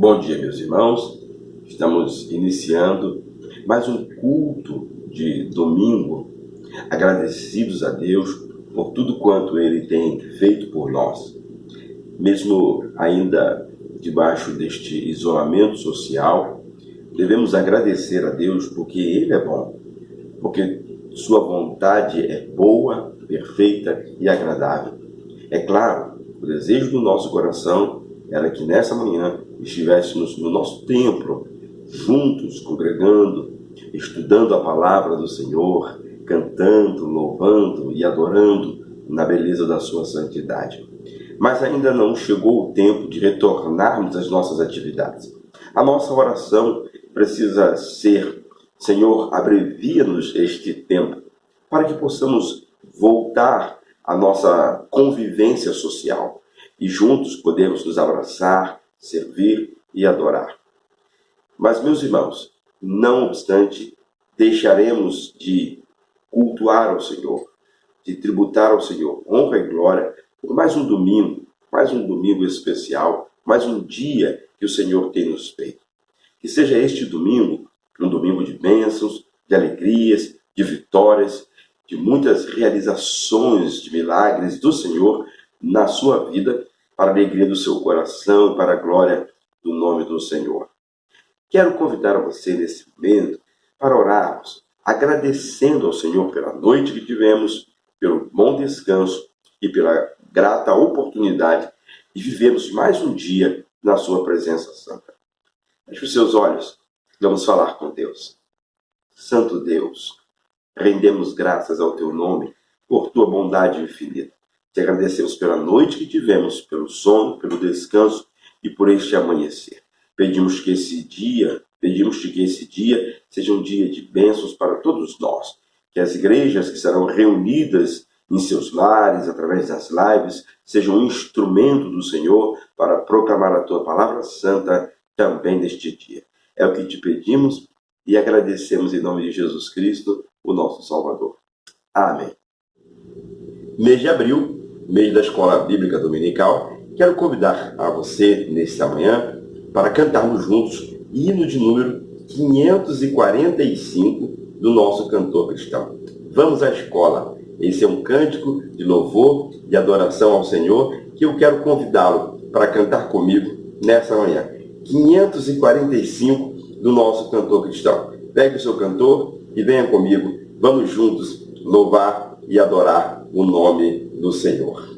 Bom dia, meus irmãos. Estamos iniciando mais um culto de domingo, agradecidos a Deus por tudo quanto Ele tem feito por nós. Mesmo ainda debaixo deste isolamento social, devemos agradecer a Deus porque Ele é bom, porque Sua vontade é boa, perfeita e agradável. É claro, o desejo do nosso coração era que nessa manhã estivéssemos no nosso templo, juntos, congregando, estudando a palavra do Senhor, cantando, louvando e adorando na beleza da sua santidade. Mas ainda não chegou o tempo de retornarmos às nossas atividades. A nossa oração precisa ser: Senhor, abrevia-nos este tempo, para que possamos voltar à nossa convivência social e juntos podemos nos abraçar, servir e adorar. Mas, meus irmãos, não obstante, deixaremos de cultuar ao Senhor, de tributar ao Senhor honra e glória por mais um domingo especial, mais um dia que o Senhor tem nos feito. Que seja este domingo um domingo de bênçãos, de alegrias, de vitórias, de muitas realizações de milagres do Senhor na sua vida, para a alegria do seu coração e para a glória do nome do Senhor. Quero convidar você nesse momento para orarmos, agradecendo ao Senhor pela noite que tivemos, pelo bom descanso e pela grata oportunidade de vivermos mais um dia na sua presença santa. Feche os seus olhos, vamos falar com Deus. Santo Deus, rendemos graças ao teu nome por tua bondade infinita. Te agradecemos pela noite que tivemos, pelo sono, pelo descanso e por este amanhecer. Pedimos-te que esse dia seja um dia de bênçãos para todos nós. Que as igrejas que serão reunidas em seus lares, através das lives, sejam um instrumento do Senhor para proclamar a tua palavra santa também neste dia. É o que te pedimos e agradecemos em nome de Jesus Cristo, o nosso Salvador. Amém. Mês de abril, mês da Escola Bíblica Dominical, quero convidar a você, nesta manhã, para cantarmos juntos hino de número 545 do nosso cantor cristão. Vamos à escola. Esse é um cântico de louvor e adoração ao Senhor que eu quero convidá-lo para cantar comigo nessa manhã. 545 do nosso cantor cristão. Pegue o seu cantor e venha comigo. Vamos juntos louvar e adorar o nome do Senhor.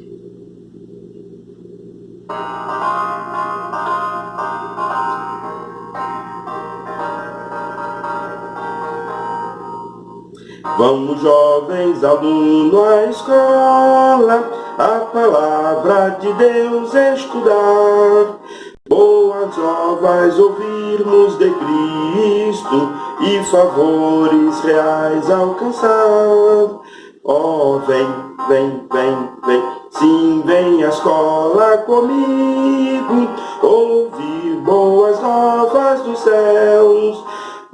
Vamos, jovens alunos, à escola, a palavra de Deus estudar. Boas novas ouvirmos de Cristo e favores reais alcançar. Oh, vem, vem, vem, vem, sim, vem à escola comigo, ouvir boas novas dos céus.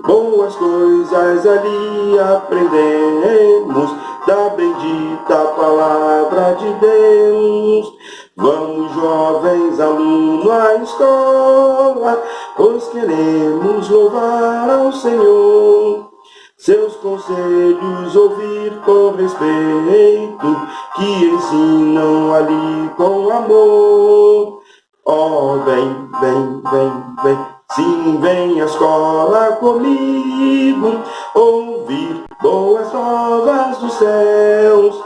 Boas coisas ali aprendemos, da bendita palavra de Deus. Vamos, jovens alunos, à escola, pois queremos louvar ao Senhor. Seus conselhos ouvir com respeito, que ensinam ali com amor. Oh, vem, vem, vem, vem, sim, vem à escola comigo, ouvir boas novas dos céus.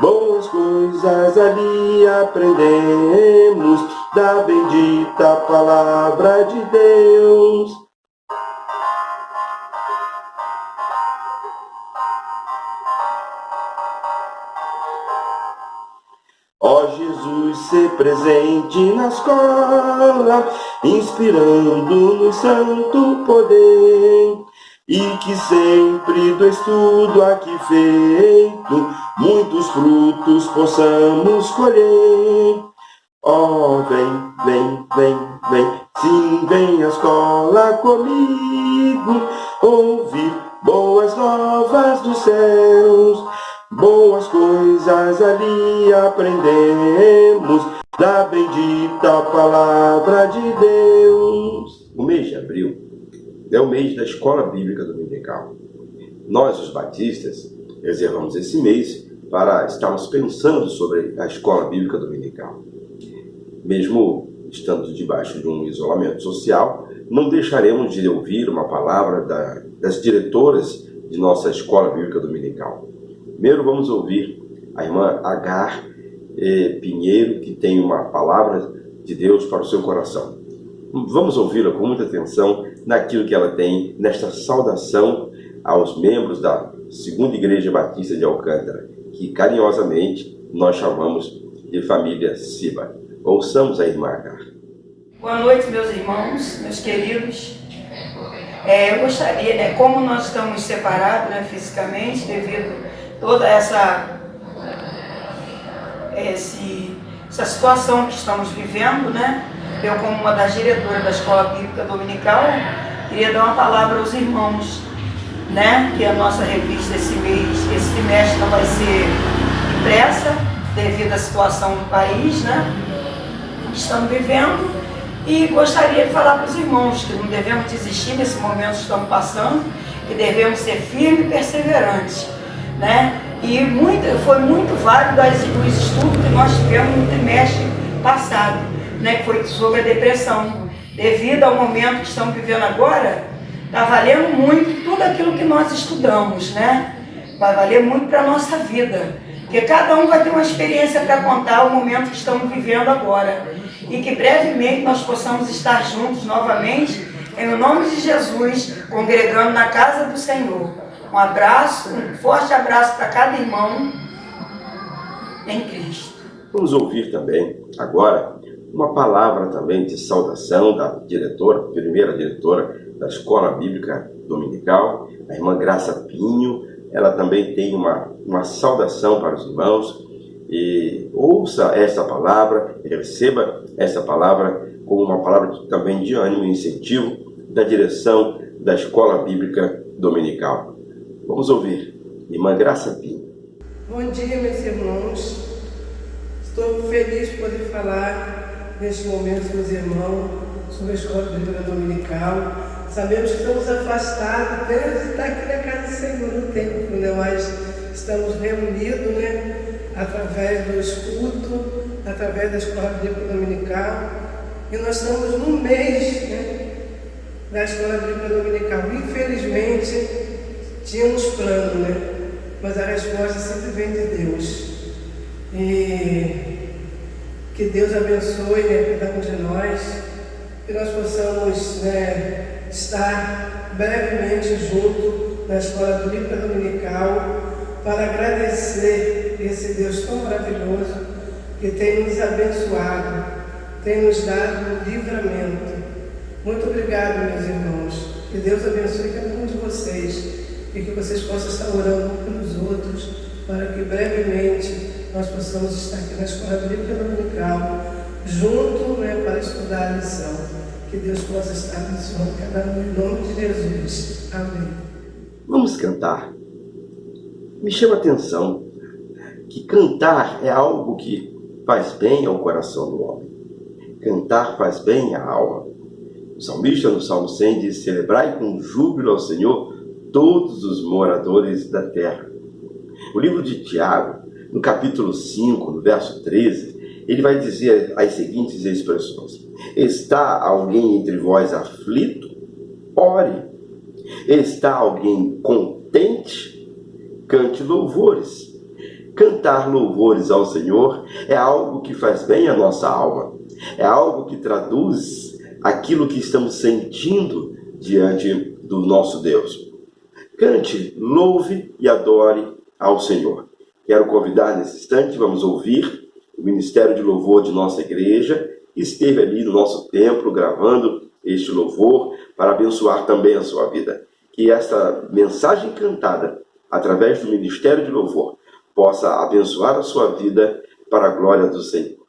Boas coisas ali aprendemos, da bendita palavra de Deus. Ó Jesus, ser presente na escola, inspirando-nos santo poder, e que sempre do estudo aqui feito, muitos frutos possamos colher. Ó, vem, vem, vem, vem, sim, vem à escola comigo, ouvir boas novas dos céus. Boas coisas ali aprendemos, da bendita palavra de Deus. abril é o mês da Escola Bíblica Dominical. Nós, os batistas, reservamos esse mês para estarmos pensando sobre a Escola Bíblica Dominical. Mesmo estando debaixo de um isolamento social, não deixaremos de ouvir uma palavra das diretoras de nossa Escola Bíblica Dominical. Primeiro vamos ouvir a irmã Agar Pinheiro, que tem uma palavra de Deus para o seu coração. Vamos ouvi-la com muita atenção naquilo que ela tem nesta saudação aos membros da Segunda Igreja Batista de Alcântara, que carinhosamente nós chamamos de família Siba. Ouçamos a irmã Agar. Boa noite, meus irmãos, meus queridos. Eu gostaria, como nós estamos separados, fisicamente, devido a toda essa situação que estamos vivendo, eu, como uma das diretoras da Escola Bíblica Dominical, queria dar uma palavra aos irmãos, que a nossa revista esse trimestre não vai ser impressa, devido à situação do país, que estamos vivendo. E gostaria de falar para os irmãos que não devemos desistir nesse momento que estamos passando, que devemos ser firmes e perseverantes, E foi muito válido os estudos que nós tivemos no trimestre passado, que foi sobre a depressão. Devido ao momento que estamos vivendo agora, está valendo muito tudo aquilo que nós estudamos, Vai valer muito para a nossa vida, porque cada um vai ter uma experiência para contar o momento que estamos vivendo agora. E que brevemente nós possamos estar juntos novamente, em nome de Jesus, congregando na casa do Senhor. Um abraço, um forte abraço para cada irmão em Cristo. Vamos ouvir também, agora, uma palavra também de saudação da primeira diretora da Escola Bíblica Dominical, a irmã Graça Pinho. Ela também tem uma saudação para os irmãos. E ouça esta palavra, receba esta palavra como uma palavra também de ânimo e incentivo da direção da Escola Bíblica Dominical. Vamos ouvir, irmã Graça Pinho. Bom dia, meus irmãos. Estou feliz por poder falar neste momento com os irmãos sobre a Escola Bíblica Dominical. Sabemos que estamos afastados até de estar aqui na casa do Senhor no templo, mas estamos reunidos, através do escuto, através da Escola Bíblica Dominical. E nós estamos no mês da Escola Bíblica Dominical. Infelizmente, tínhamos plano, mas a resposta sempre vem de Deus. E que Deus abençoe cada um de nós, que nós possamos estar brevemente junto na Escola Bíblica Dominical para agradecer esse Deus tão maravilhoso que tem nos abençoado, tem nos dado livramento. Muito obrigado, meus irmãos. Que Deus abençoe cada um de vocês e que vocês possam estar orando uns pelos outros para que brevemente nós possamos estar aqui na Escola Bíblica Dominical junto para estudar a lição. Que Deus possa estar abençoando cada um em nome de Jesus. Amém. Vamos cantar. Me chama a atenção que cantar é algo que faz bem ao coração do homem. Cantar faz bem à alma. O salmista, no Salmo 100, diz: celebrai com júbilo ao Senhor todos os moradores da terra. O livro de Tiago, no capítulo 5, no verso 13, ele vai dizer as seguintes expressões: está alguém entre vós aflito? Ore. Está alguém contente? Cante louvores. Cantar louvores ao Senhor é algo que faz bem à nossa alma. É algo que traduz aquilo que estamos sentindo diante do nosso Deus. Cante, louve e adore ao Senhor. Quero convidar nesse instante, vamos ouvir o Ministério de Louvor de nossa igreja, que esteve ali no nosso templo gravando este louvor para abençoar também a sua vida. Que esta mensagem cantada através do Ministério de Louvor possa abençoar a sua vida para a glória do Senhor.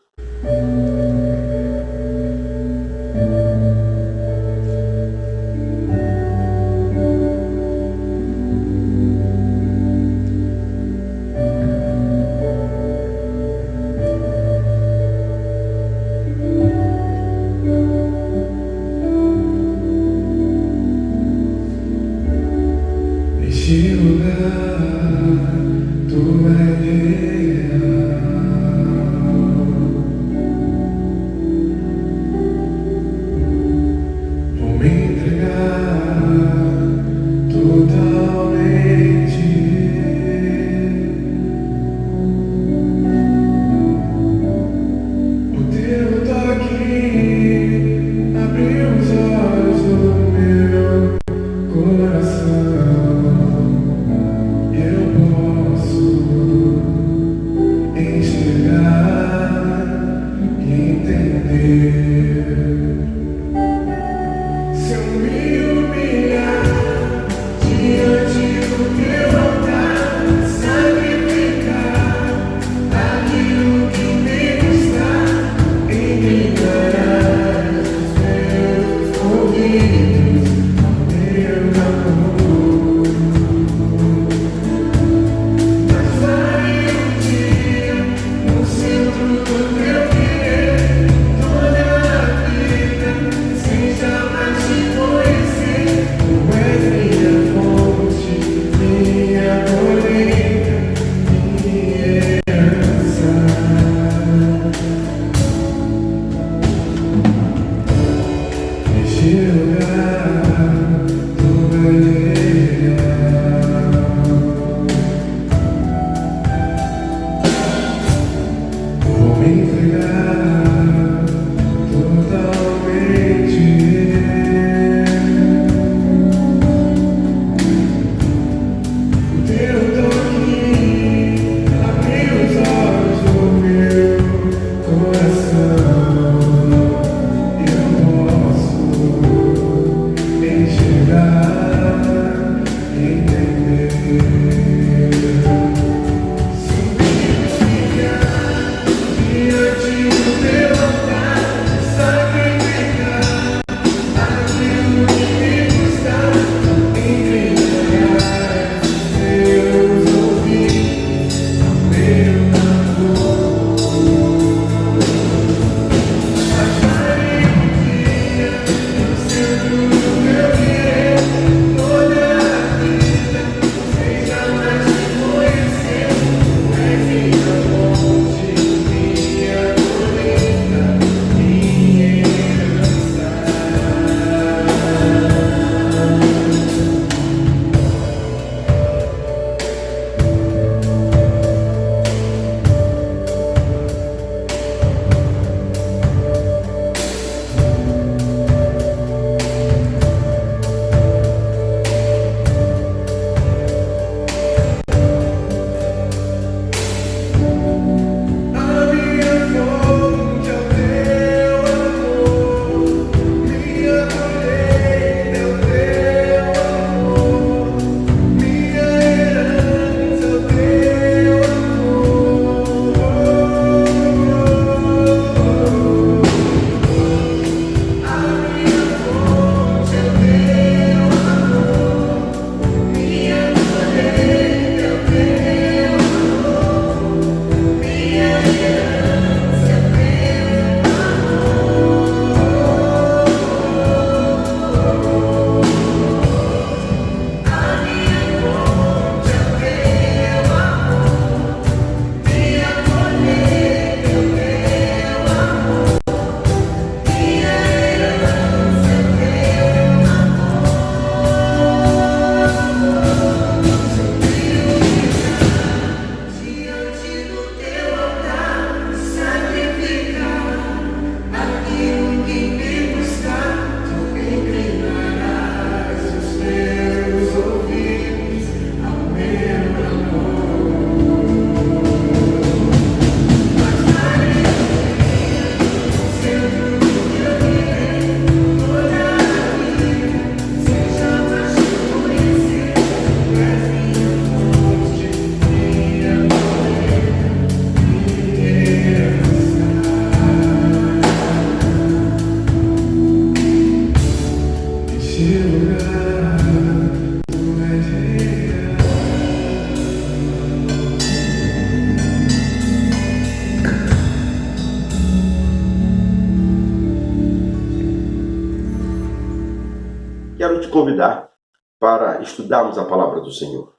Quero te convidar para estudarmos a palavra do Senhor.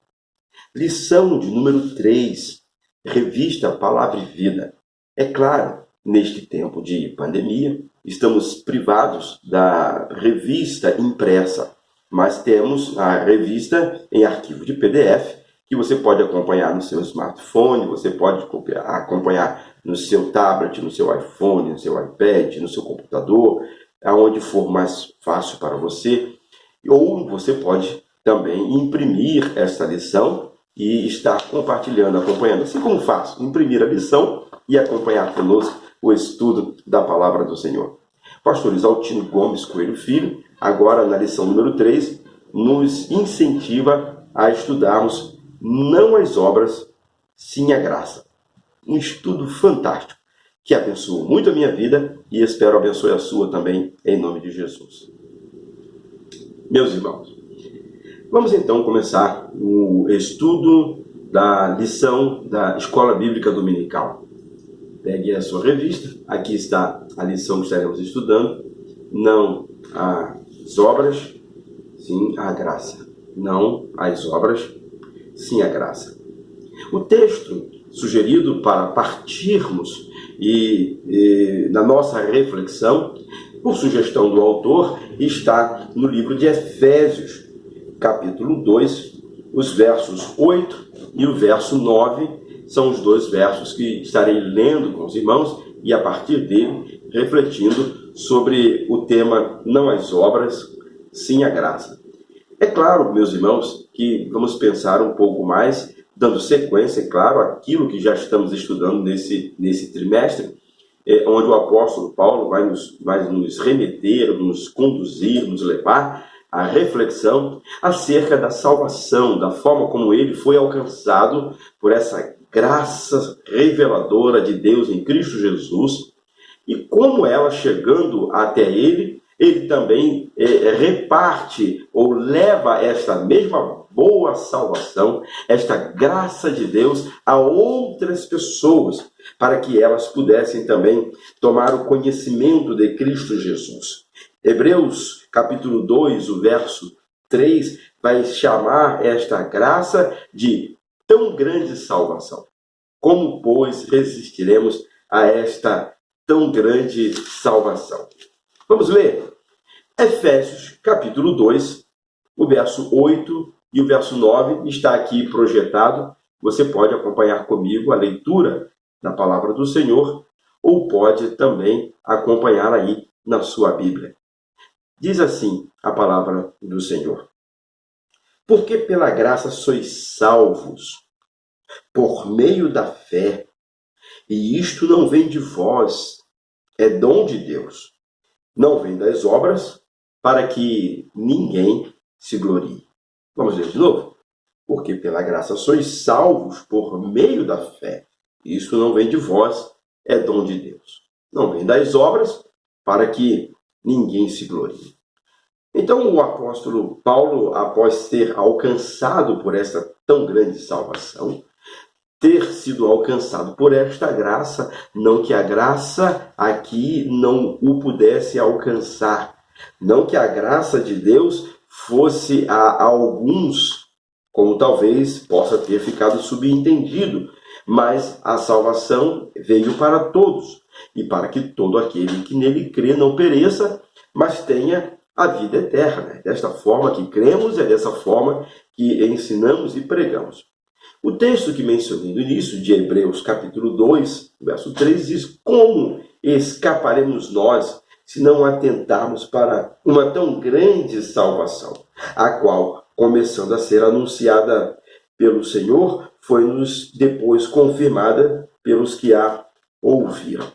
Lição de número 3, revista Palavra e Vida. É claro, neste tempo de pandemia, estamos privados da revista impressa, mas temos a revista em arquivo de PDF, que você pode acompanhar no seu smartphone, você pode acompanhar no seu tablet, no seu iPhone, no seu iPad, no seu computador, aonde for mais fácil para você. Ou você pode também imprimir esta lição e estar compartilhando, acompanhando, assim como faço, imprimir a lição e acompanhar conosco o estudo da palavra do Senhor. Pastor Isaltino Gomes Coelho Filho, agora na lição número 3, nos incentiva a estudarmos não as obras, sim a graça. Um estudo fantástico, que abençoou muito a minha vida e espero abençoe a sua também, em nome de Jesus. Meus irmãos, vamos então começar o estudo da lição da Escola Bíblica Dominical. Pegue a sua revista, aqui está a lição que estaremos estudando. Não as obras, sim a graça. Não as obras, sim a graça. O texto sugerido para partirmos na nossa reflexão, por sugestão do autor, está no livro de Efésios, capítulo 2, os versos 8 e o verso 9, são os dois versos que estarei lendo com os irmãos e, a partir dele, refletindo sobre o tema não as obras, sim a graça. É claro, meus irmãos, que vamos pensar um pouco mais, dando sequência, é claro, àquilo que já estamos estudando nesse trimestre, onde o apóstolo Paulo vai nos remeter, nos conduzir, nos levar à reflexão acerca da salvação, da forma como ele foi alcançado por essa graça reveladora de Deus em Cristo Jesus, e como ela, chegando até ele também reparte ou leva esta mesma boa salvação, esta graça de Deus a outras pessoas, para que elas pudessem também tomar o conhecimento de Cristo Jesus. Hebreus capítulo 2, o verso 3, vai chamar esta graça de tão grande salvação. Como, pois, resistiremos a esta tão grande salvação? Vamos ler Efésios, capítulo 2, o verso 8 e o verso 9, está aqui projetado. Você pode acompanhar comigo a leitura da palavra do Senhor, ou pode também acompanhar aí na sua Bíblia. Diz assim a palavra do Senhor: porque pela graça sois salvos, por meio da fé, e isto não vem de vós, é dom de Deus. Não vem das obras, para que ninguém se glorie. Vamos ler de novo? Porque pela graça sois salvos por meio da fé. Isso não vem de vós, é dom de Deus. Não vem das obras, para que ninguém se glorie. Então o apóstolo Paulo, após ter alcançado por esta tão grande salvação, ter sido alcançado por esta graça, não que a graça aqui não o pudesse alcançar, não que a graça de Deus fosse a alguns, como talvez possa ter ficado subentendido, mas a salvação veio para todos, e para que todo aquele que nele crê não pereça, mas tenha a vida eterna. Desta forma que cremos, é dessa forma que ensinamos e pregamos. O texto que mencionei no início, de Hebreus capítulo 2, verso 3, diz: como escaparemos nós se não atentarmos para uma tão grande salvação, a qual, começando a ser anunciada pelo Senhor, foi-nos depois confirmada pelos que a ouviram.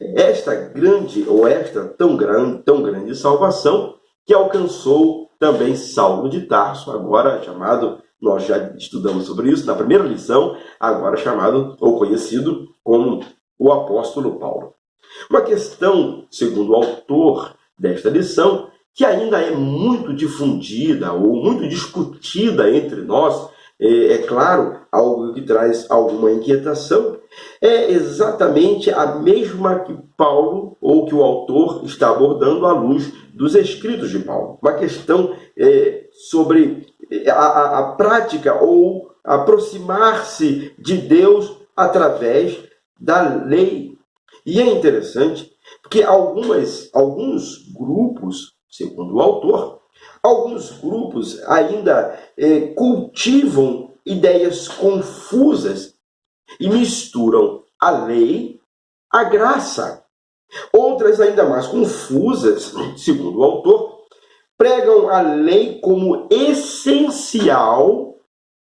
Esta grande, ou esta tão grande salvação, que alcançou também Saulo de Tarso, agora chamado, nós já estudamos sobre isso na primeira lição, agora chamado ou conhecido como o apóstolo Paulo. Uma questão, segundo o autor desta lição, que ainda é muito difundida ou muito discutida entre nós, é claro, algo que traz alguma inquietação, é exatamente a mesma que Paulo, ou que o autor está abordando à luz dos escritos de Paulo. Uma questão sobre a prática ou aproximar-se de Deus através da lei. E é interessante porque alguns grupos, segundo o autor, alguns grupos ainda cultivam ideias confusas e misturam a lei à graça. Outras ainda mais confusas, segundo o autor, pregam a lei como essencial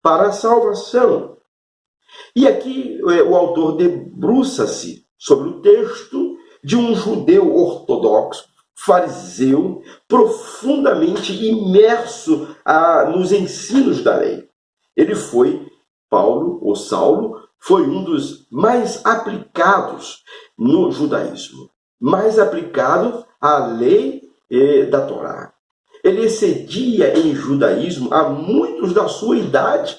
para a salvação. E aqui o autor debruça-se sobre o texto de um judeu ortodoxo, fariseu, profundamente imerso nos ensinos da lei. Ele foi, Saulo, foi um dos mais aplicados no judaísmo, mais aplicado à lei da Torá. Ele excedia em judaísmo a muitos da sua idade,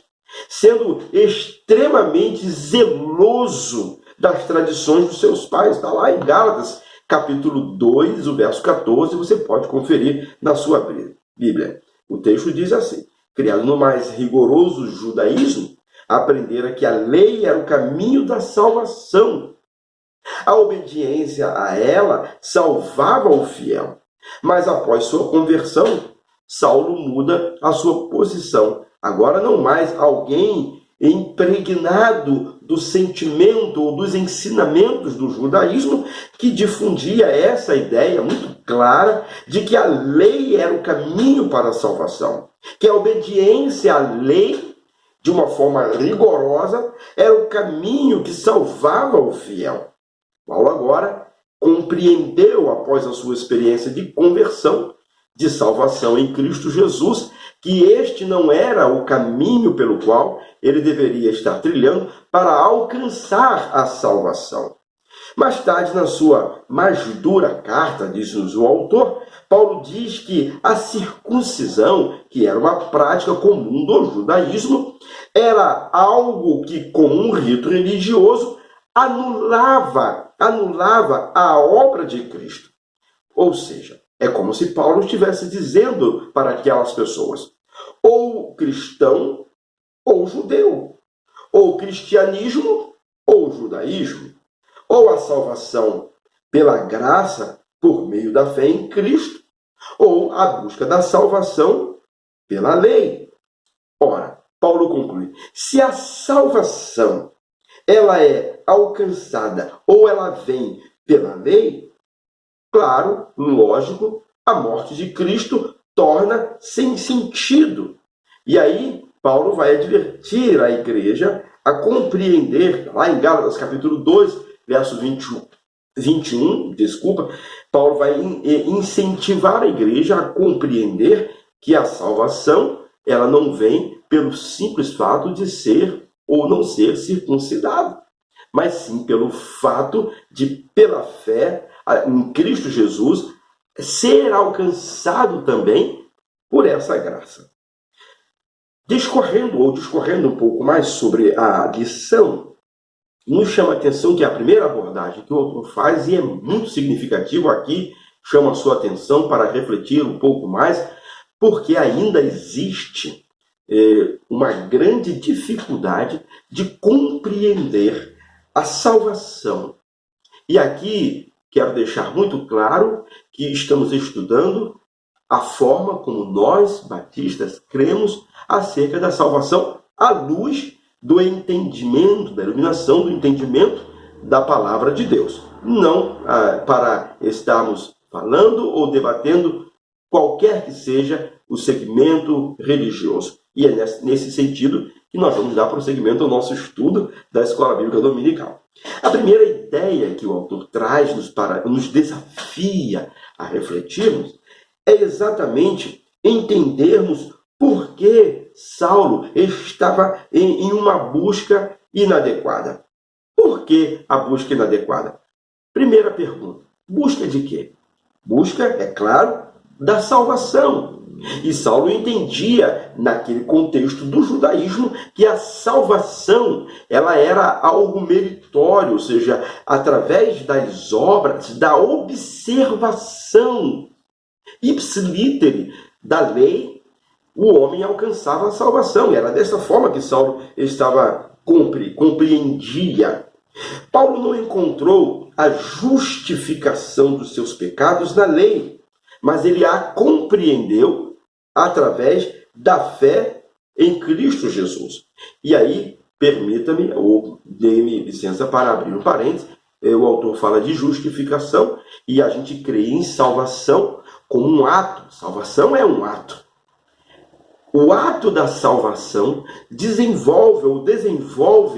sendo extremamente zeloso das tradições dos seus pais. Está lá em Gálatas, capítulo 2, o verso 14, você pode conferir na sua Bíblia. O texto diz assim: criado no mais rigoroso judaísmo, aprendera que a lei era o caminho da salvação. A obediência a ela salvava o fiel. Mas após sua conversão, Saulo muda a sua posição. Agora não mais alguém impregnado do sentimento ou dos ensinamentos do judaísmo, que difundia essa ideia muito clara de que a lei era o caminho para a salvação, que a obediência à lei, de uma forma rigorosa, era o caminho que salvava o fiel. Paulo agora compreendeu, após a sua experiência de conversão, de salvação em Cristo Jesus, que este não era o caminho pelo qual ele deveria estar trilhando para alcançar a salvação. Mais tarde, na sua mais dura carta, diz-nos o autor, Paulo diz que a circuncisão, que era uma prática comum do judaísmo, era algo que, com um rito religioso, anulava a obra de Cristo. Ou seja, é como se Paulo estivesse dizendo para aquelas pessoas: ou cristão ou judeu, ou cristianismo ou judaísmo, ou a salvação pela graça por meio da fé em Cristo, ou a busca da salvação pela lei. Ora, Paulo conclui: se a salvação ela é alcançada ou ela vem pela lei, claro, lógico, a morte de Cristo torna sem sentido. E aí, Paulo vai advertir a igreja a compreender, lá em Gálatas capítulo 2, verso 21, Paulo vai incentivar a igreja a compreender que a salvação ela não vem pelo simples fato de ser ou não ser circuncidado, mas sim pelo fato de, pela fé em Cristo Jesus, ser alcançado também por essa graça. Discorrendo um pouco mais sobre a lição, nos chama a atenção que a primeira abordagem que o autor faz, e é muito significativo aqui, chama a sua atenção para refletir um pouco mais, porque ainda existe uma grande dificuldade de compreender a salvação. E aqui quero deixar muito claro que estamos estudando a forma como nós, batistas, cremos acerca da salvação à luz do entendimento, da iluminação do entendimento da palavra de Deus. Não para estarmos falando ou debatendo qualquer que seja o segmento religioso. E é nesse sentido que nós vamos dar prosseguimento ao nosso estudo da Escola Bíblica Dominical. A primeira ideia que o autor traz nos desafia a refletirmos é exatamente entendermos por que Saulo estava em uma busca inadequada. Por que a busca inadequada? Primeira pergunta: busca de quê? Busca, é claro, da salvação. E Saulo entendia, naquele contexto do judaísmo, que a salvação ela era algo meritório, ou seja, através das obras, da observação ipsiliteri da lei, o homem alcançava a salvação. E era dessa forma que Saulo compreendia. Paulo não encontrou a justificação dos seus pecados na lei, mas ele a compreendeu através da fé em Cristo Jesus. E aí, permita-me, ou dê-me licença para abrir um parênteses, o autor fala de justificação e a gente crê em salvação como um ato. Salvação é um ato. O ato da salvação desenvolve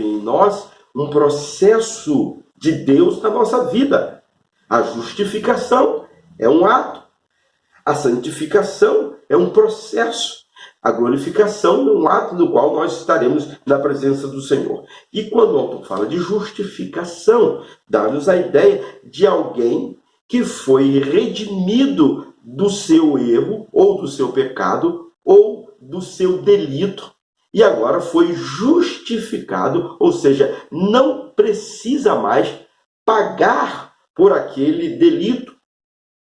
em nós um processo de Deus na nossa vida. A justificação é um ato. A santificação é um processo. A glorificação é um ato no qual nós estaremos na presença do Senhor. E quando o autor fala de justificação, dá-nos a ideia de alguém que foi redimido do seu erro, ou do seu pecado, ou do seu delito, e agora foi justificado, ou seja, não precisa mais pagar por aquele delito,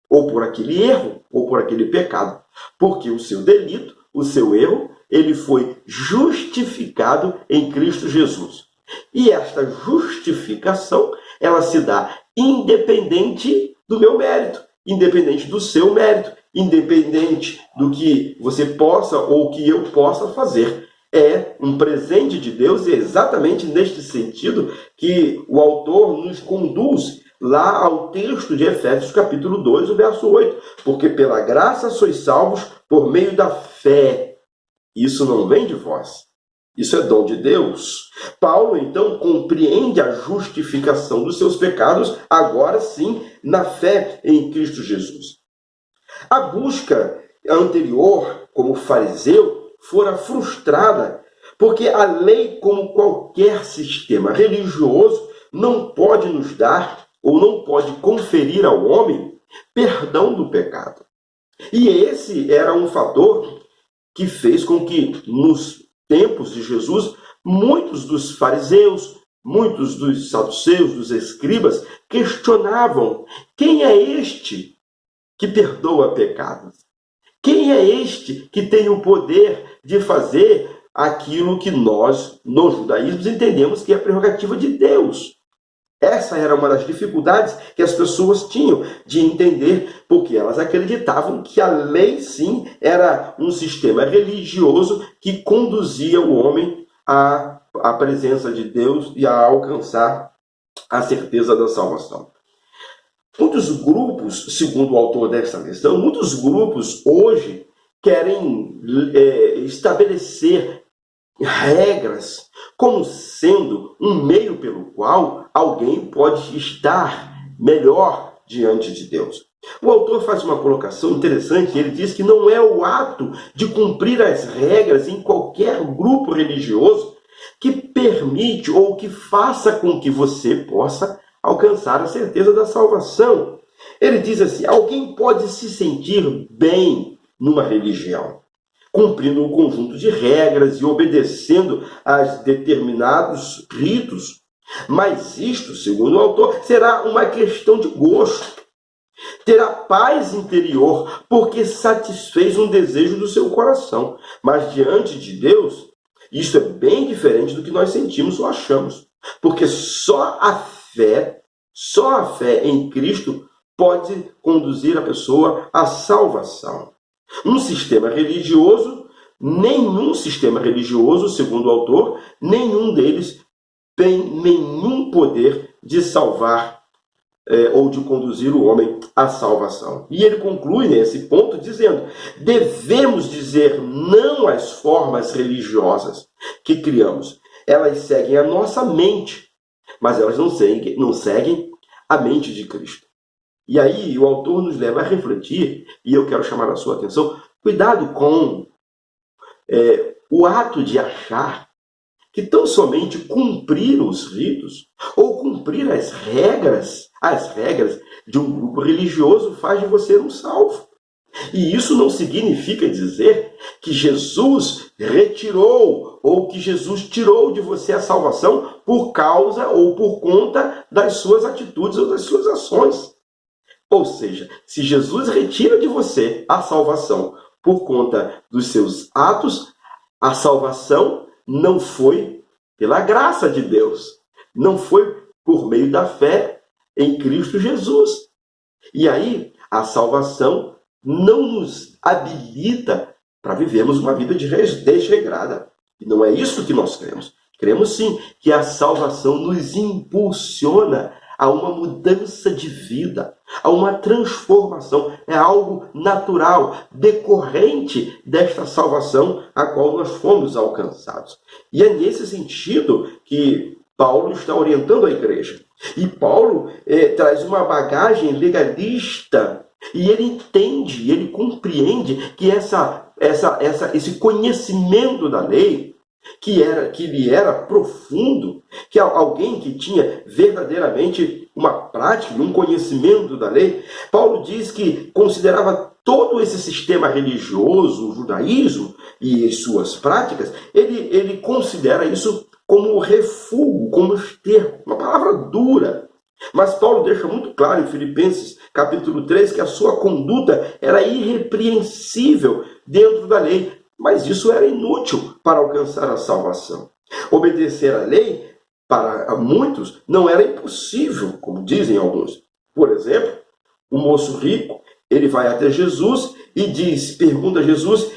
ou por aquele erro, ou por aquele pecado, porque o seu delito, o seu erro, ele foi justificado em Cristo Jesus. E esta justificação, ela se dá independente do meu mérito, independente do seu mérito, independente do que você possa ou que eu possa fazer. É um presente de Deus e é exatamente neste sentido que o autor nos conduz lá ao texto de Efésios capítulo 2, o verso 8. Porque pela graça sois salvos por meio da fé. Isso não vem de vós. Isso é dom de Deus. Paulo, então, compreende a justificação dos seus pecados, agora sim, na fé em Cristo Jesus. A busca anterior, como fariseu, fora frustrada, porque a lei, como qualquer sistema religioso, não pode nos dar, ou não pode conferir ao homem, perdão do pecado. E esse era um fator que fez com que, nos tempos de Jesus, muitos dos fariseus, muitos dos saduceus, dos escribas, questionavam: quem é este que perdoa pecados? Quem é este que tem o poder de fazer aquilo que nós, no judaísmo, entendemos que é prerrogativa de Deus? Essa era uma das dificuldades que as pessoas tinham de entender, porque elas acreditavam que a lei, sim, era um sistema religioso que conduzia o homem à presença de Deus e a alcançar a certeza da salvação. Muitos grupos, segundo o autor desta questão, muitos grupos hoje querem estabelecer regras como sendo um meio pelo qual alguém pode estar melhor diante de Deus. O autor faz uma colocação interessante, ele diz que não é o ato de cumprir as regras em qualquer grupo religioso que permite ou que faça com que você possa alcançar a certeza da salvação. Ele diz assim: alguém pode se sentir bem numa religião, cumprindo um conjunto de regras e obedecendo a determinados ritos, mas isto, segundo o autor, será uma questão de gosto. Terá paz interior, porque satisfez um desejo do seu coração. Mas diante de Deus, isso é bem diferente do que nós sentimos ou achamos. Porque só a fé em Cristo pode conduzir a pessoa à salvação. Um sistema religioso, nenhum sistema religioso, segundo o autor, nenhum deles tem nenhum poder de salvar ou de conduzir o homem à salvação. E ele conclui nesse ponto dizendo: devemos dizer não às formas religiosas que criamos. Elas seguem a nossa mente, mas elas não seguem a mente de Cristo. E aí o autor nos leva a refletir, e eu quero chamar a sua atenção: cuidado com o ato de achar que tão somente cumprir os ritos ou cumprir as regras de um grupo religioso faz de você um salvo. E isso não significa dizer que Jesus retirou ou que Jesus tirou de você a salvação por causa ou por conta das suas atitudes ou das suas ações. Ou seja, se Jesus retira de você a salvação por conta dos seus atos, a salvação não foi pela graça de Deus, não foi por meio da fé em Cristo Jesus. E aí, a salvação não nos habilita para vivermos uma vida desregrada. E não é isso que nós cremos. Cremos sim que a salvação nos impulsiona há uma mudança de vida, há uma transformação. É algo natural, decorrente desta salvação a qual nós fomos alcançados. E é nesse sentido que Paulo está orientando a igreja. E Paulo traz uma bagagem legalista, e ele entende, ele compreende que esse conhecimento da lei, que lhe era profundo, que alguém que tinha verdadeiramente uma prática, um conhecimento da lei, Paulo diz que considerava todo esse sistema religioso, o judaísmo e suas práticas, ele considera isso como refúgio, como esterco, uma palavra dura. Mas Paulo deixa muito claro em Filipenses capítulo 3 que a sua conduta era irrepreensível dentro da lei, mas isso era inútil para alcançar a salvação. Obedecer à lei, para muitos, não era impossível, como dizem alguns. Por exemplo, o moço rico, ele vai até Jesus e pergunta a Jesus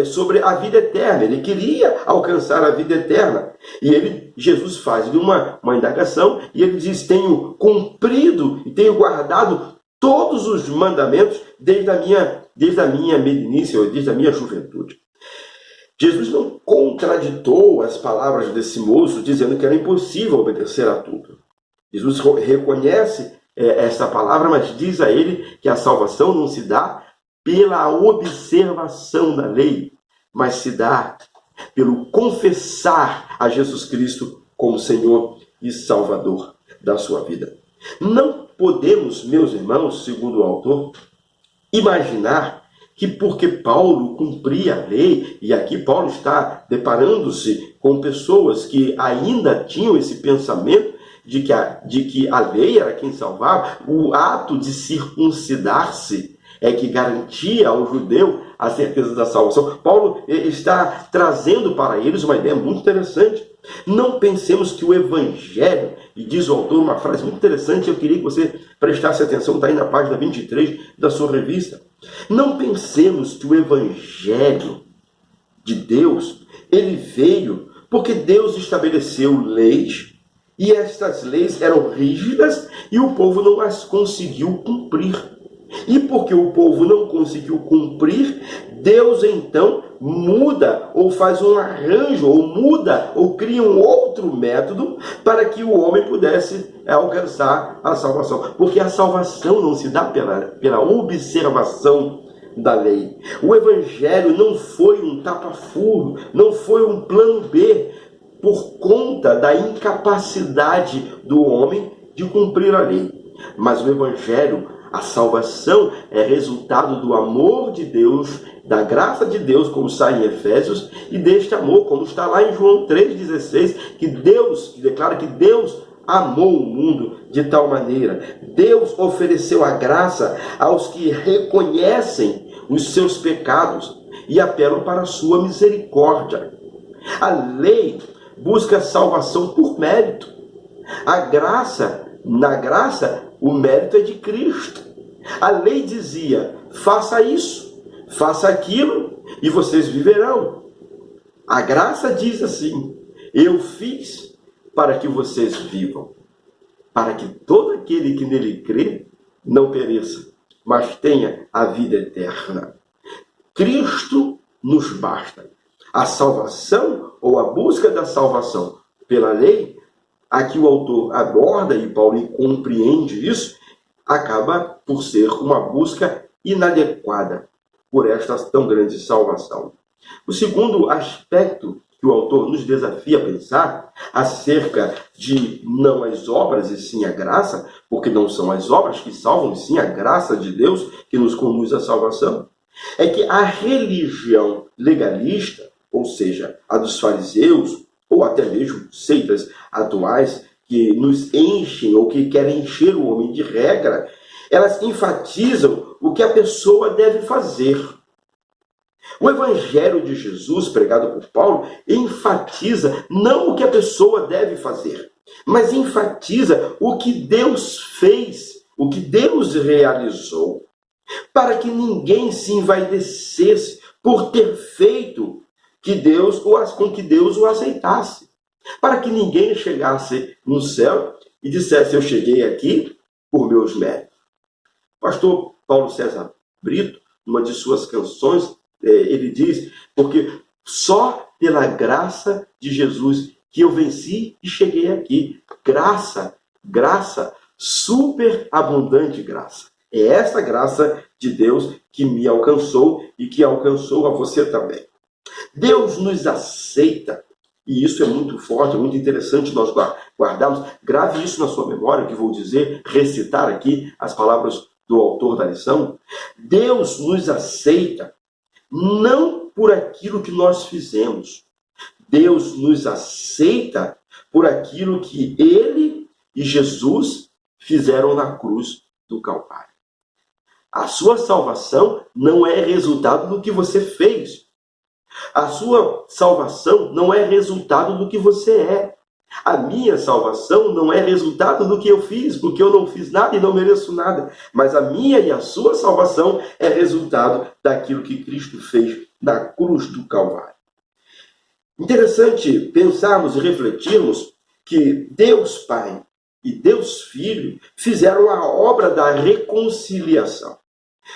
sobre a vida eterna. Ele queria alcançar a vida eterna. E Jesus faz uma indagação e ele diz: tenho cumprido e tenho guardado todos os mandamentos desde a minha meninice, ou desde a minha juventude. Jesus não contraditou as palavras desse moço, dizendo que era impossível obedecer a tudo. Jesus reconhece essa palavra, mas diz a ele que a salvação não se dá pela observação da lei, mas se dá pelo confessar a Jesus Cristo como Senhor e Salvador da sua vida. Não podemos, meus irmãos, segundo o autor, imaginar que porque Paulo cumpria a lei, e aqui Paulo está deparando-se com pessoas que ainda tinham esse pensamento de que a lei era quem salvava, o ato de circuncidar-se é que garantia ao judeu a certeza da salvação. Paulo está trazendo para eles uma ideia muito interessante. Não pensemos que o Evangelho, e diz o autor uma frase muito interessante, eu queria que você prestasse atenção, está aí na página 23 da sua revista. Não pensemos que o Evangelho de Deus, ele veio porque Deus estabeleceu leis, e estas leis eram rígidas e o povo não as conseguiu cumprir. E porque o povo não conseguiu cumprir, Deus então muda, ou faz um arranjo, ou muda, ou cria um outro método para que o homem pudesse alcançar a salvação. Porque a salvação não se dá pela observação da lei. O Evangelho não foi um tapa-furo, não foi um plano B, por conta da incapacidade do homem de cumprir a lei. Mas o Evangelho, a salvação, é resultado do amor de Deus, da graça de Deus, como está em Efésios, e deste amor, como está lá em João 3,16, que declara que Deus amou o mundo de tal maneira. Deus ofereceu a graça aos que reconhecem os seus pecados e apelam para a sua misericórdia. A lei busca salvação por mérito. Na graça, o mérito é de Cristo. A lei dizia: faça isso, faça aquilo, e vocês viverão. A graça diz assim: eu fiz para que vocês vivam, para que todo aquele que nele crê não pereça, mas tenha a vida eterna. Cristo nos basta. A salvação, ou a busca da salvação pela lei, aqui o autor aborda, e Paulo compreende isso, acaba por ser uma busca inadequada por esta tão grande salvação. O segundo aspecto que o autor nos desafia a pensar acerca de não as obras e sim a graça, porque não são as obras que salvam, e sim a graça de Deus que nos conduz à salvação, é que a religião legalista, ou seja, a dos fariseus, ou até mesmo seitas atuais que nos enchem ou que querem encher o homem de regra, elas enfatizam o que a pessoa deve fazer. O Evangelho de Jesus, pregado por Paulo, enfatiza não o que a pessoa deve fazer, mas enfatiza o que Deus fez, o que Deus realizou, para que ninguém se envaidecesse por ter feito com que Deus o aceitasse, para que ninguém chegasse no céu e dissesse: eu cheguei aqui por meus méritos. O pastor Paulo César Brito, numa de suas canções, ele diz: porque só pela graça de Jesus que eu venci e cheguei aqui. Graça, graça, superabundante graça. É essa graça de Deus que me alcançou e que alcançou a você também. Deus nos aceita, e isso é muito forte, é muito interessante nós guardarmos. Grave isso na sua memória, que vou dizer, recitar aqui as palavras do autor da lição. Deus nos aceita não por aquilo que nós fizemos. Deus nos aceita por aquilo que Ele e Jesus fizeram na cruz do Calvário. A sua salvação não é resultado do que você fez. A sua salvação não é resultado do que você é. A minha salvação não é resultado do que eu fiz, porque eu não fiz nada e não mereço nada. Mas a minha e a sua salvação é resultado daquilo que Cristo fez na cruz do Calvário. Interessante pensarmos e refletirmos que Deus Pai e Deus Filho fizeram a obra da reconciliação.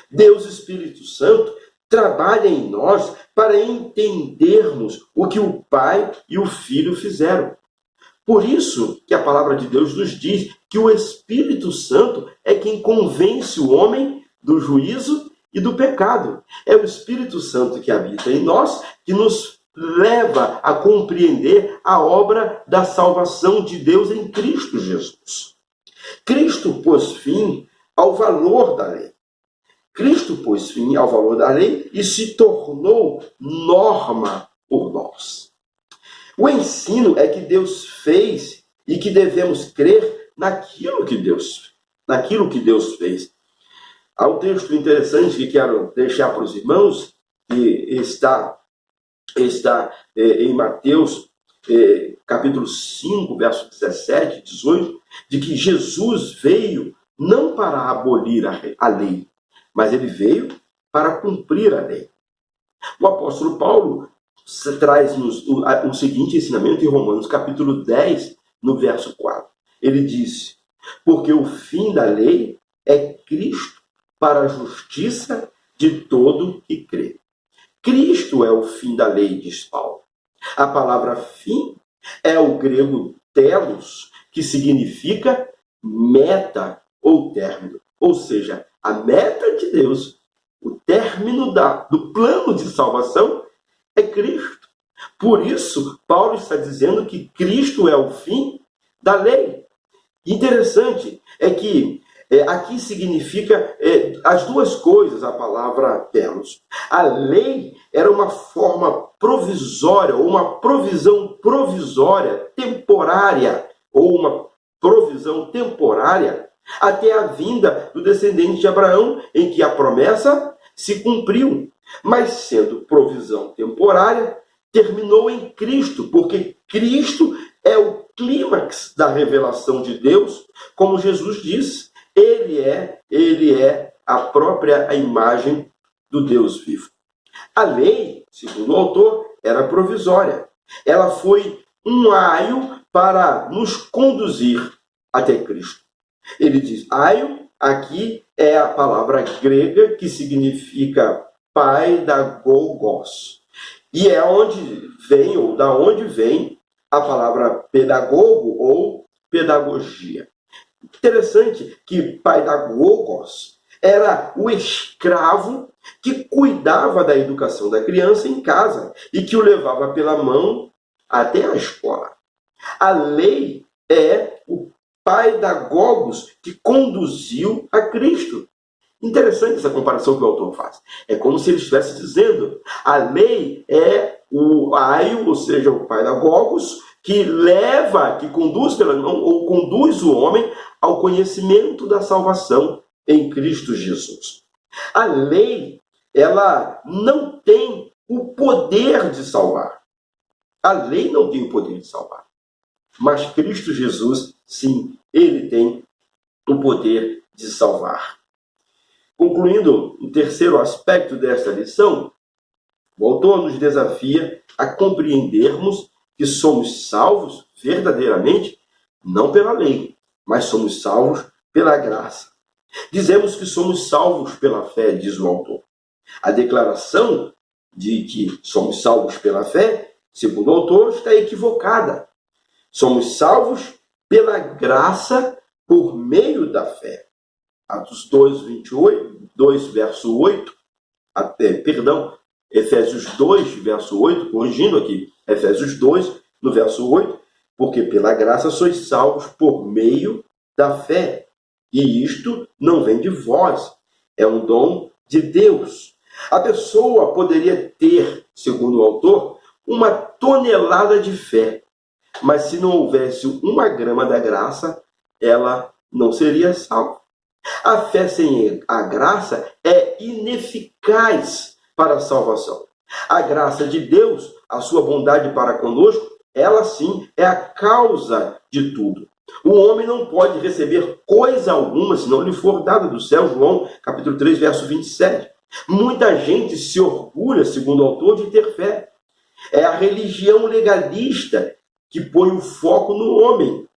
Deus Espírito Santo trabalha em nós para entendermos o que o Pai e o Filho fizeram. Por isso que a palavra de Deus nos diz que o Espírito Santo é quem convence o homem do juízo e do pecado. É o Espírito Santo que habita em nós, que nos leva a compreender a obra da salvação de Deus em Cristo Jesus. Cristo pôs fim ao valor da lei. Cristo pôs fim ao valor da lei e se tornou norma por nós. O ensino é que Deus fez e que devemos crer naquilo que Deus fez. Há um texto interessante que quero deixar para os irmãos, que está em Mateus, capítulo 5, verso 17 e 18, de que Jesus veio não para abolir a lei, mas ele veio para cumprir a lei. O apóstolo Paulo traz-nos o seguinte ensinamento em Romanos, capítulo 10, no verso 4. Ele diz: porque o fim da lei é Cristo para a justiça de todo que crê. Cristo é o fim da lei, diz Paulo. A palavra fim é o grego telos, que significa meta ou término. Ou seja, a meta de Deus, o término do plano de salvação, é Cristo. Por isso, Paulo está dizendo que Cristo é o fim da lei. Interessante é que aqui significa as duas coisas, a palavra telos. A lei era uma forma provisória, ou uma provisão provisória, temporária, ou uma provisão temporária, até a vinda do descendente de Abraão, em que a promessa se cumpriu. Mas sendo provisão temporária, terminou em Cristo, porque Cristo é o clímax da revelação de Deus, como Jesus disse. Ele é a própria imagem do Deus vivo. A lei, segundo o autor, era provisória. Ela foi um aio para nos conduzir até Cristo. Ele diz, aio, aqui é a palavra grega que significa paidagogos. E é onde vem, ou da onde vem, a palavra pedagogo ou pedagogia. Interessante que paidagogos era o escravo que cuidava da educação da criança em casa e que o levava pela mão até a escola. A lei é o paidagogos que conduziu a Cristo. Interessante essa comparação que o autor faz. É como se ele estivesse dizendo, a lei é o aio, ou seja, o paidagogos, que leva, que conduz pela mão, ou conduz o homem ao conhecimento da salvação em Cristo Jesus. A lei, ela não tem o poder de salvar. A lei não tem o poder de salvar. Mas Cristo Jesus, sim, ele tem o poder de salvar. Concluindo o terceiro aspecto desta lição, o autor nos desafia a compreendermos que somos salvos verdadeiramente não pela lei, mas somos salvos pela graça. Dizemos que somos salvos pela fé, diz o autor. A declaração de que somos salvos pela fé, segundo o autor, está equivocada. Somos salvos pela graça por meio da fé. Atos 2, verso 8, Efésios 2, verso 8, corrigindo aqui, Efésios 2, no verso 8, porque pela graça sois salvos por meio da fé. E isto não vem de vós, é um dom de Deus. A pessoa poderia ter, segundo o autor, uma tonelada de fé, mas se não houvesse 1 grama da graça, ela não seria salva. A fé sem a graça é ineficaz para a salvação. A graça de Deus, a sua bondade para conosco, ela sim é a causa de tudo. O homem não pode receber coisa alguma se não lhe for dada do céu. João, capítulo 3, verso 27. Muita gente se orgulha, segundo o autor, de ter fé. É a religião legalista que põe o foco no homem.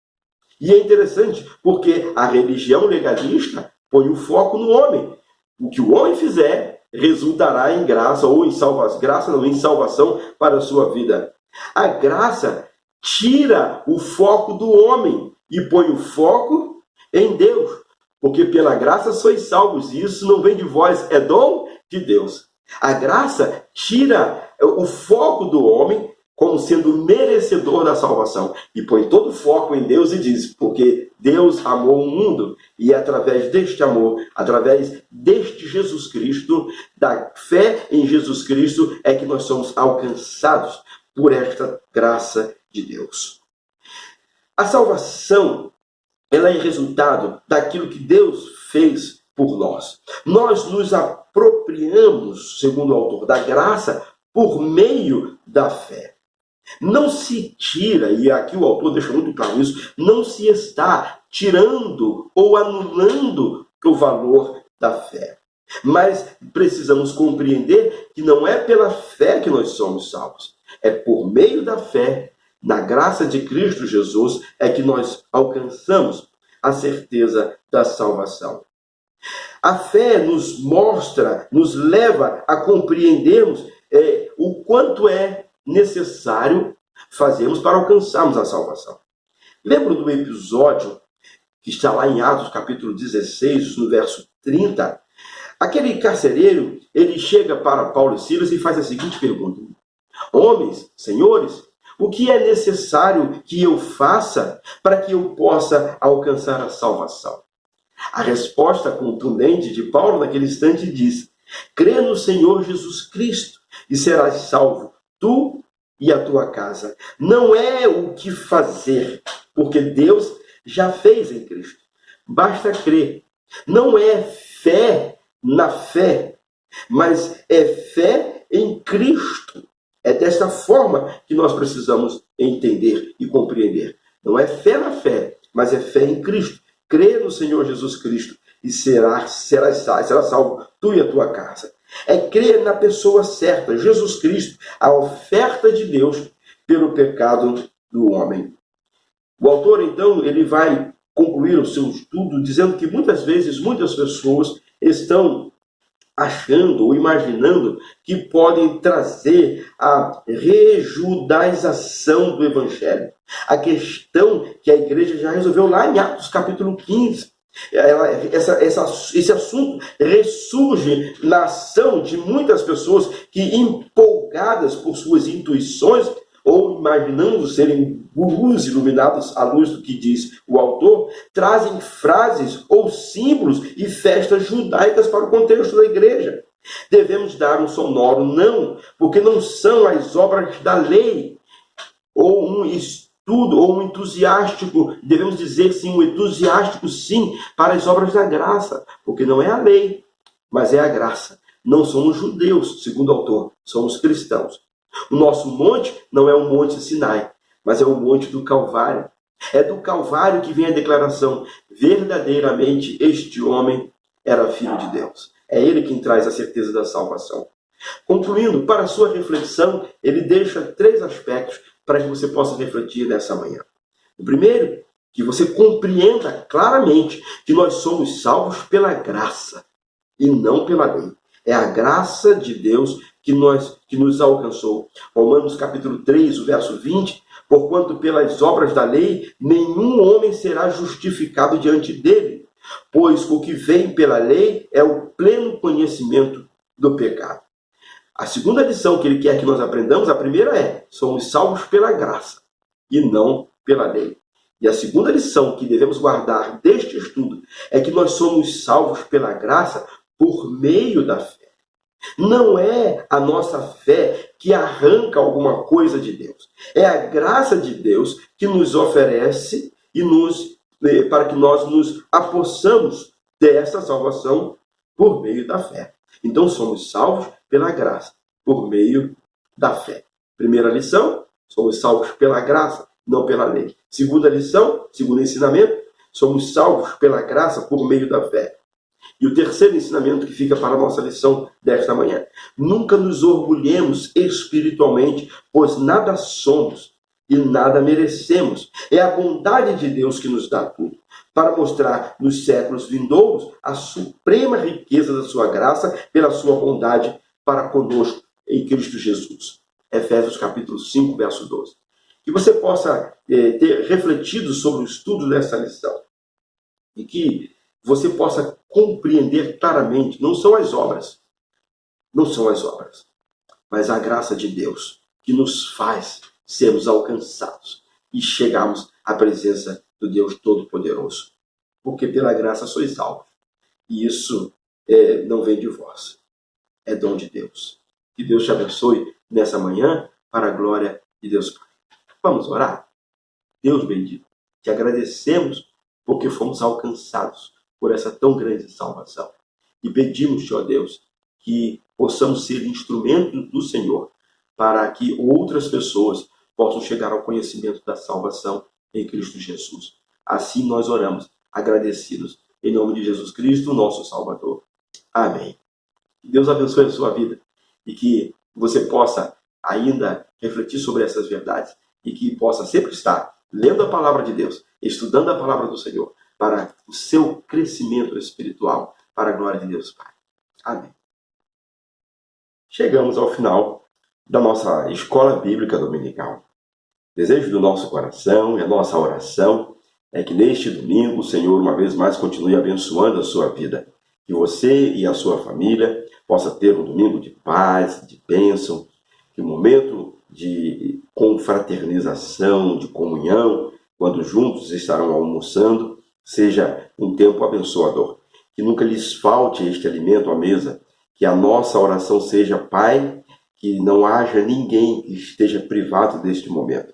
E é interessante, porque a religião legalista põe o foco no homem. O que o homem fizer resultará em graça ou em salvação, em salvação para a sua vida. A graça tira o foco do homem e põe o foco em Deus. Porque pela graça sois salvos, e isso não vem de vós, é dom de Deus. A graça tira o foco do homem como sendo merecedor da salvação e põe todo o foco em Deus e diz, porque Deus amou o mundo e através deste amor, através deste Jesus Cristo, da fé em Jesus Cristo, é que nós somos alcançados por esta graça de Deus. A salvação, ela é resultado daquilo que Deus fez por nós. Nós nos apropriamos, segundo o autor, da graça por meio da fé. Não se tira, e aqui o autor deixa muito claro isso, não se está tirando ou anulando o valor da fé. Mas precisamos compreender que não é pela fé que nós somos salvos. É por meio da fé, na graça de Cristo Jesus, é que nós alcançamos a certeza da salvação. A fé nos mostra, nos leva a compreendermos o quanto é necessário fazermos para alcançarmos a salvação. Lembro do episódio que está lá em Atos capítulo 16, no verso 30. Aquele carcereiro, ele chega para Paulo e Silas e faz a seguinte pergunta: homens, senhores, o que é necessário que eu faça para que eu possa alcançar a salvação? A resposta contundente de Paulo naquele instante diz: crê no Senhor Jesus Cristo e serás salvo, tu e a tua casa. Não é o que fazer, porque Deus já fez em Cristo. Basta crer. Não é fé na fé, mas é fé em Cristo. É desta forma que nós precisamos entender e compreender. Não é fé na fé, mas é fé em Cristo. Crê no Senhor Jesus Cristo e serás salvo, tu e a tua casa. É crer na pessoa certa, Jesus Cristo, a oferta de Deus pelo pecado do homem. O autor, então, ele vai concluir o seu estudo dizendo que muitas vezes, muitas pessoas estão achando ou imaginando que podem trazer a rejudaização do Evangelho. A questão que a igreja já resolveu lá em Atos capítulo 15. Esse assunto ressurge na ação de muitas pessoas que, empolgadas por suas intuições, ou imaginando serem gurus iluminados à luz do que diz o autor, trazem frases ou símbolos e festas judaicas para o contexto da igreja. Devemos dar um sonoro não, porque não são as obras da lei, ou um estudo, ou um entusiástico, devemos dizer sim, um entusiástico sim, para as obras da graça, porque não é a lei, mas é a graça. Não somos judeus, segundo o autor, somos cristãos. O nosso monte não é o Monte Sinai, mas é o Monte do Calvário. É do Calvário que vem a declaração: verdadeiramente este homem era filho de Deus. É ele quem traz a certeza da salvação. Concluindo, para a sua reflexão, ele deixa 3 aspectos para que você possa refletir nessa manhã. O primeiro, que você compreenda claramente que nós somos salvos pela graça e não pela lei. É a graça de Deus que nos alcançou. Romanos capítulo 3, o verso 20, porquanto pelas obras da lei nenhum homem será justificado diante dele, pois o que vem pela lei é o pleno conhecimento do pecado. A segunda lição que ele quer que nós aprendamos, a primeira é, somos salvos pela graça e não pela lei. E a segunda lição que devemos guardar deste estudo é que nós somos salvos pela graça por meio da fé. Não é a nossa fé que arranca alguma coisa de Deus. É a graça de Deus que nos oferece para que nós nos apossamos dessa salvação por meio da fé. Então somos salvos pela graça, por meio da fé. Primeira lição, somos salvos pela graça, não pela lei. Segunda lição, segundo ensinamento, somos salvos pela graça por meio da fé. E o terceiro ensinamento que fica para a nossa lição desta manhã. Nunca nos orgulhemos espiritualmente, pois nada somos e nada merecemos. É a bondade de Deus que nos dá tudo, para mostrar nos séculos vindouros a suprema riqueza da sua graça pela sua bondade para conosco em Cristo Jesus. Efésios capítulo 5, verso 12. Que você possa ter refletido sobre o estudo dessa lição e que você possa compreender claramente, não são as obras, mas a graça de Deus que nos faz sermos alcançados e chegarmos à presença do Deus Todo-Poderoso. Porque pela graça sois salvos. E isso não vem de vós, é dom de Deus. Que Deus te abençoe nessa manhã, para a glória de Deus Pai. Vamos orar? Deus bendito, te agradecemos porque fomos alcançados por essa tão grande salvação. E pedimos-te, ó Deus, que possamos ser instrumentos do Senhor para que outras pessoas possam chegar ao conhecimento da salvação em Cristo Jesus. Assim nós oramos, agradecidos, em nome de Jesus Cristo, nosso Salvador. Amém. Que Deus abençoe a sua vida e que você possa ainda refletir sobre essas verdades e que possa sempre estar lendo a palavra de Deus, estudando a palavra do Senhor, para o seu crescimento espiritual, para a glória de Deus Pai. Amém. Chegamos ao final da nossa escola bíblica dominical. Desejo do nosso coração e a nossa oração é que neste domingo o Senhor uma vez mais continue abençoando a sua vida. Que você e a sua família possa ter um domingo de paz, de bênção, que o momento de confraternização, de comunhão, quando juntos estarão almoçando, seja um tempo abençoador. Que nunca lhes falte este alimento à mesa. Que a nossa oração seja, Pai, que não haja ninguém que esteja privado deste momento.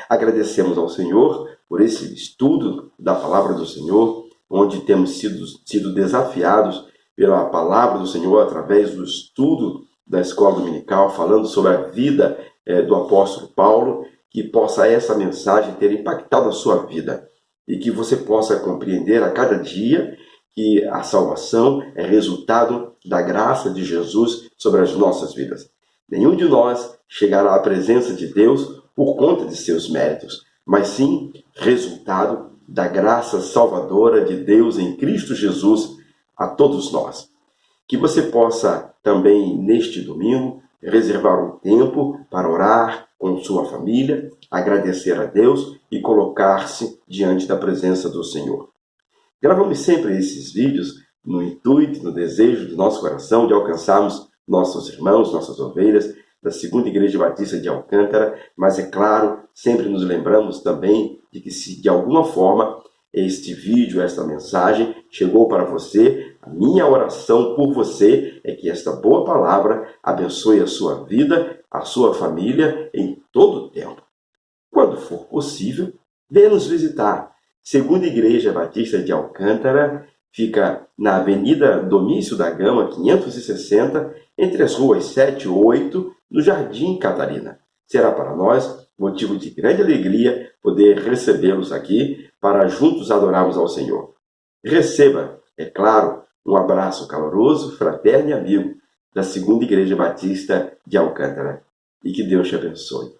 Agradecemos ao Senhor por esse estudo da palavra do Senhor, onde temos sido desafiados pela palavra do Senhor através do estudo da escola dominical, falando sobre a vida do apóstolo Paulo, que possa essa mensagem ter impactado a sua vida e que você possa compreender a cada dia que a salvação é resultado da graça de Jesus sobre as nossas vidas. Nenhum de nós chegará à presença de Deus por conta de seus méritos, mas sim resultado da graça salvadora de Deus em Cristo Jesus a todos nós. Que você possa também, neste domingo, reservar um tempo para orar com sua família, agradecer a Deus e colocar-se diante da presença do Senhor. Gravamos sempre esses vídeos no intuito, no desejo do nosso coração de alcançarmos nossos irmãos, nossas ovelhas da Segunda Igreja Batista de Alcântara, mas é claro, sempre nos lembramos também de que se de alguma forma este vídeo, esta mensagem chegou para você, a minha oração por você é que esta boa palavra abençoe a sua vida, a sua família em todo o tempo. Quando for possível, venha nos visitar. Segunda Igreja Batista de Alcântara fica na Avenida Domício da Gama, 560, entre as ruas 7 e 8, no Jardim Catarina. Será para nós motivo de grande alegria poder recebê-los aqui para juntos adorarmos ao Senhor. Receba, é claro, um abraço caloroso, fraterno e amigo da Segunda Igreja Batista de Alcântara. E que Deus te abençoe.